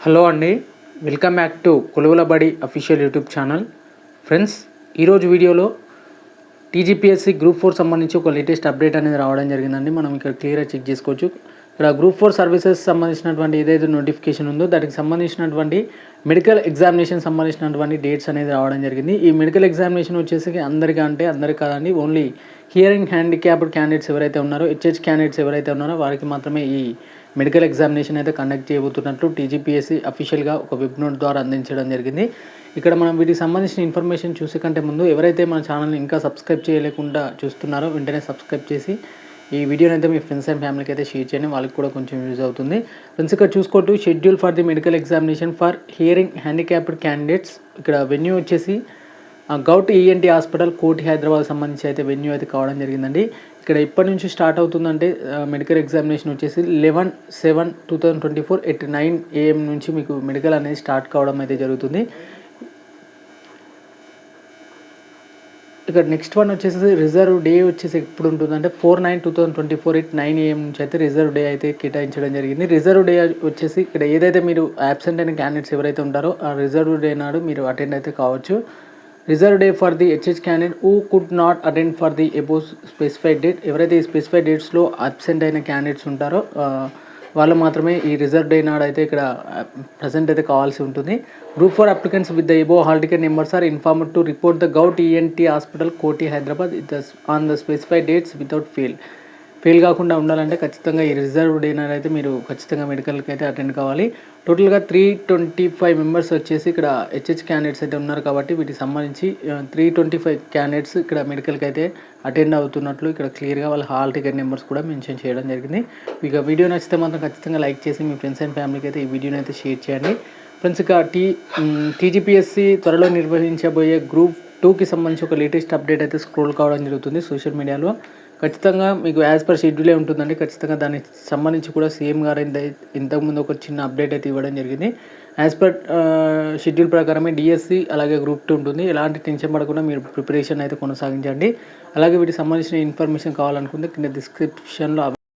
Hello అండి, welcome back to కొలువుల బడి official YouTube channel. Friends, ఈరోజు వీడియోలో టీజీపీఎస్సీ గ్రూప్ 4 సంబంధించి ఒక లేటెస్ట్ అప్డేట్ అనేది రావడం జరిగిందండి. మనం ఇక్కడ క్లియర్గా చెక్ చేసుకోవచ్చు. ఇక్కడ గ్రూప్ 4 సర్వీసెస్ సంబంధించినటువంటి ఏదైతే నోటిఫికేషన్ ఉందో దానికి సంబంధించినటువంటి మెడికల్ ఎగ్జామినేషన్ సంబంధించినటువంటి డేట్స్ అనేది రావడం జరిగింది. ఈ మెడికల్ ఎగ్జామినేషన్ వచ్చేసి అందరికీ కాదండి, ఓన్లీ హియరింగ్ హ్యాండిక్యాప్డ్ క్యాండిడేట్స్ ఎవరైతే ఉన్నారో, హెచ్హెచ్ క్యాండిడేట్స్ ఎవరైతే ఉన్నారో వారికి మాత్రమే ఈ మెడికల్ ఎగ్జామినేషన్ అయితే కండక్ట్ చేయబోతున్నట్లు టీజీపీఎస్సీ అఫీషియల్గా ఒక వెబ్ నోట్ ద్వారా అందించడం జరిగింది. ఇక్కడ మనం వీటికి సంబంధించిన ఇన్ఫర్మేషన్ చూసే కంటే ముందు ఎవరైతే మన ఛానల్ని ఇంకా సబ్స్క్రైబ్ చేయలేకుండా చూస్తున్నారో వెంటనే సబ్స్క్రైబ్ చేసి ఈ వీడియోని అయితే మీ ఫ్రెండ్స్ అండ్ ఫ్యామిలీకి అయితే షేర్ చేయండి, వాళ్ళకి కూడా కొంచెం యూజ్ అవుతుంది. ఫ్రెండ్స్, ఇక్కడ చూసుకోవచ్చు schedule for the medical examination for hearing handicapped candidates. ఇక్కడ వెన్యూ వచ్చేసి govt ENT hospital, Koti, Hyderabad సంబంధించి అయితే వెన్యూ అయితే కావడం జరిగిందండి. ఇక్కడ ఇప్పటి నుంచి స్టార్ట్ అవుతుందంటే మెడికల్ ఎగ్జామినేషన్ వచ్చేసి 11/7/2024 at 9 AM నుంచి మీకు మెడికల్ అనేది స్టార్ట్ కావడం అయితే జరుగుతుంది. ఇక్కడ నెక్స్ట్ వన్ వచ్చేసి రిజర్వ్ డే వచ్చేసి ఎప్పుడు ఉంటుందంటే 4/9/2024 at 9 AM నుంచి అయితే రిజర్వ్ డే అయితే కేటాయించడం జరిగింది. రిజర్వ్ డే వచ్చేసి ఇక్కడ ఏదైతే మీరు యాబ్సెంట్ అయిన క్యాండిడేట్స్ ఎవరైతే ఉంటారో ఆ రిజర్వ్ డే నాడు మీరు అటెండ్ అయితే కావచ్చు. Reserve day for the HH candidate who could not attend for the above specified date. ఎవరైతే ఈ స్పెసిఫైడ్ డేట్స్లో అబ్సెంట్ అయిన క్యాండిడేట్స్ ఉంటారో వాళ్ళు మాత్రమే ఈ రిజర్వ్ డే నాడు అయితే ఇక్కడ ప్రజెంట్ అయితే కావాల్సి ఉంటుంది. Group 4 applicants with the above hall ticket numbers are informed to report the govt ENT hospital, Koti, Hyderabad on the specified dates without fail కాకుండా ఉండాలంటే ఖచ్చితంగా ఈ రిజర్వ్ డే నాడు అయితే మీరు ఖచ్చితంగా మెడికల్కి అయితే అటెండ్ కావాలి. టోటల్గా 325 మెంబర్స్ వచ్చేసి ఇక్కడ హెచ్హెచ్ క్యాండిడేట్స్ అయితే ఉన్నారు కాబట్టి వీటికి సంబంధించి 325 క్యాండిడేట్స్ ఇక్కడ మెడికల్కి అయితే అటెండ్ అవుతున్నట్లు ఇక్కడ క్లియర్గా వాళ్ళ హాల్ టికెట్ నెంబర్స్ కూడా మెన్షన్ చేయడం జరిగింది. ఇక వీడియో నచ్చితే మాత్రం ఖచ్చితంగా లైక్ చేసి మీ ఫ్రెండ్స్ అండ్ ఫ్యామిలీకి అయితే ఈ వీడియోని అయితే షేర్ చేయండి. ఫ్రెండ్స్, ఇక టీజీపీఎస్సీ త్వరలో నిర్వహించబోయే గ్రూప్ 2కి సంబంధించి ఒక లేటెస్ట్ అప్డేట్ అయితే స్క్రోల్ కావడం జరుగుతుంది సోషల్ మీడియాలో. ఖచ్చితంగా మీకు యాజ్ పర్ షెడ్యూలే ఉంటుందండి. ఖచ్చితంగా దానికి సంబంధించి కూడా సీఎం గారు ఇంతకుముందు ఒక చిన్న అప్డేట్ అయితే ఇవ్వడం జరిగింది. యాజ్ పర్ షెడ్యూల్ ప్రకారమే డిఎస్సి అలాగే గ్రూప్ 2 ఉంటుంది. ఎలాంటి టెన్షన్ పడకుండా మీరు ప్రిపరేషన్ అయితే కొనసాగించండి. అలాగే వీటికి సంబంధించిన ఇన్ఫర్మేషన్ కావాలనుకుంటే కింద డిస్క్రిప్షన్లో